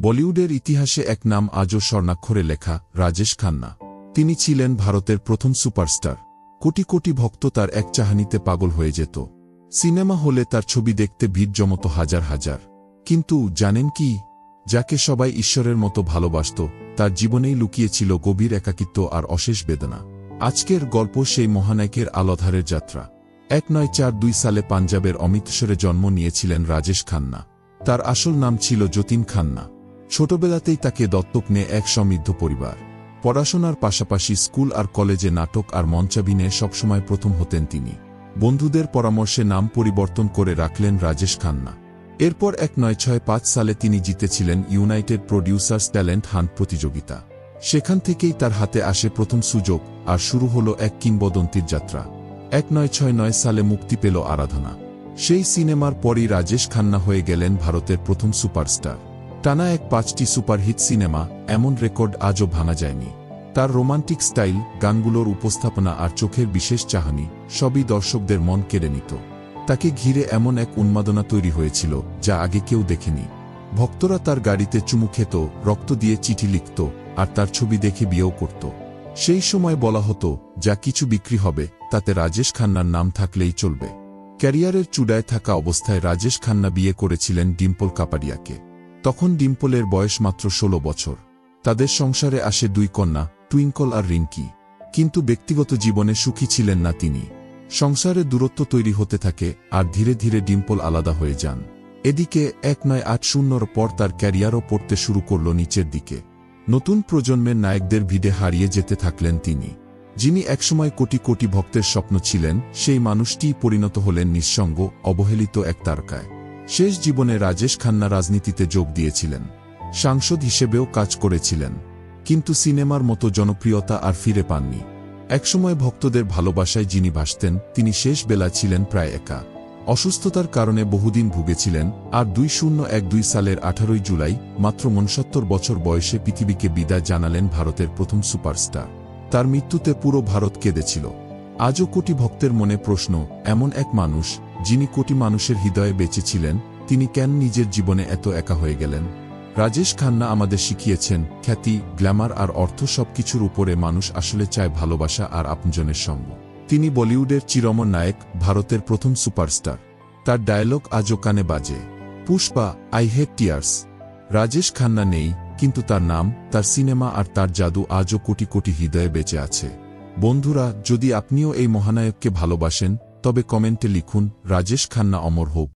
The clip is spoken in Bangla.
বলিউডের ইতিহাসে এক নাম আজও স্বর্ণাক্ষরে লেখা, রাজেশ খান্না। তিনি ছিলেন ভারতের প্রথম সুপারস্টার। কোটি কোটি ভক্ত তার এক চাহনিতে পাগল হয়ে যেত। সিনেমা হলে তার ছবি দেখতে ভিড় জমত হাজার হাজার। কিন্তু জানেন কি, যাকে সবাই ঈশ্বরের মতো ভালোবাসত, তার জীবনেই লুকিয়েছিল গভীর একাকিত্ব আর অশেষ বেদনা। আজকের গল্প সেই মহানায়কের আলোধারের যাত্রা। 1942 সালে পাঞ্জাবের অমৃতসরে জন্ম নিয়েছিলেন রাজেশ খান্না। তার আসল নাম ছিল যতীন খান্না। ছোটবেলাতেই তাকে দত্তক নেয় এক সমৃদ্ধ পরিবার। পড়াশোনার পাশাপাশি স্কুল আর কলেজে নাটক আর মঞ্চাভিনয়ে সবসময় প্রথম হতেন তিনি। বন্ধুদের পরামর্শে নাম পরিবর্তন করে রাখলেন রাজেশ খান্না। এরপর 1965 সালে তিনি জিতেছিলেন ইউনাইটেড প্রডিউসার্স ট্যালেন্ট হান্ট প্রতিযোগিতা। সেখান থেকেই তার হাতে আসে প্রথম সুযোগ, আর শুরু হল এক কিংবদন্তির যাত্রা। 1969 সালে মুক্তি পেল আরাধনা। সেই সিনেমার পরই রাজেশ খান্না হয়ে গেলেন ভারতের প্রথম সুপারস্টার। টানা 5টি সুপারহিট সিনেমা, এমন রেকর্ড আজও ভাঙা যায়নি। তার রোমান্টিক স্টাইল, গানগুলোর উপস্থাপনা আর চোখের বিশেষ চাহনি সবই দর্শকদের মন কেড়ে নিত। তাকে ঘিরে এমন এক উন্মাদনা তৈরি হয়েছিল যা আগে কেউ দেখেনি। ভক্তরা তার গাড়িতে চুমু খেত, রক্ত দিয়ে চিঠি লিখত, আর তার ছবি দেখে বিয়েও করত। সেই সময় বলা হতো, যা কিছু বিক্রি হবে তাতে রাজেশ খান্নার নাম থাকলেই চলবে। ক্যারিয়ারের চূড়ায় থাকা অবস্থায় রাজেশ খান্না বিয়ে করেছিলেন ডিম্পল কাপাডিয়াকে। তখন ডিম্পলের বয়স মাত্র 16 বছর। তাদের সংসারে আসে 2 কন্যা, টুইঙ্কল আর রিঙ্কি। কিন্তু ব্যক্তিগত জীবনে সুখী ছিলেন না তিনি। সংসারে দূরত্ব তৈরি হতে থাকে, আর ধীরে ধীরে ডিম্পল আলাদা হয়ে যান। এদিকে 1980 পর তার ক্যারিয়ারও পড়তে শুরু করল নিচের দিকে। নতুন প্রজন্মের নায়কদের ভিড়ে হারিয়ে যেতে থাকলেন তিনি। যিনি একসময় কোটি কোটি ভক্তের স্বপ্ন ছিলেন, সেই মানুষটিই পরিণত হলেন নিঃসঙ্গ, অবহেলিত এক তারকায়। শেষ জীবনে রাজেশ খান্না রাজনীতিতে যোগ দিয়েছিলেন। সাংসদ হিসেবেও কাজ করেছিলেন, কিন্তু সিনেমার মতো জনপ্রিয়তা আর ফিরে পাননি। একসময় ভক্তদের ভালোবাসায় যিনি ভাসতেন, তিনি শেষ বেলা ছিলেন প্রায় একা। অসুস্থতার কারণে বহুদিন ভুগেছিলেন, আর 2012 সালের 18 জুলাই মাত্র 69 বছর বয়সে পৃথিবীকে বিদায় জানালেন ভারতের প্রথম সুপারস্টার। তার মৃত্যুতে পুরো ভারত কেঁদেছিল। আজও কোটি ভক্তের মনে প্রশ্ন, এমন এক মানুষ, যিনি কোটি মানুষের হৃদয়ে বেঁচে ছিলেন, তিনি কেন নিজের জীবনে এত একা হয়ে গেলেন? রাজেশ খান্না আমাদের শিখিয়েছেন, খ্যাতি, গ্ল্যামার আর অর্থ সবকিছুর উপরে মানুষ আসলে চায় ভালোবাসা আর আপনজনের সঙ্গ। তিনি বলিউডের চিরমর নায়ক, ভারতের প্রথম সুপারস্টার। তার ডায়লগ আজও কানে বাজে। Pushpa, I hate tears. Rajesh Khanna নেই, কিন্তু তার নাম, তার সিনেমা আর তার জাদু আজও কোটি কোটি হৃদয়ে বেঁচে আছে। বন্ধুরা, যদি আপনিও এই মহানায়ককে ভালোবাসেন, তবে কমেন্টে লিখুন, রাজেশ খান্না অমর হোক।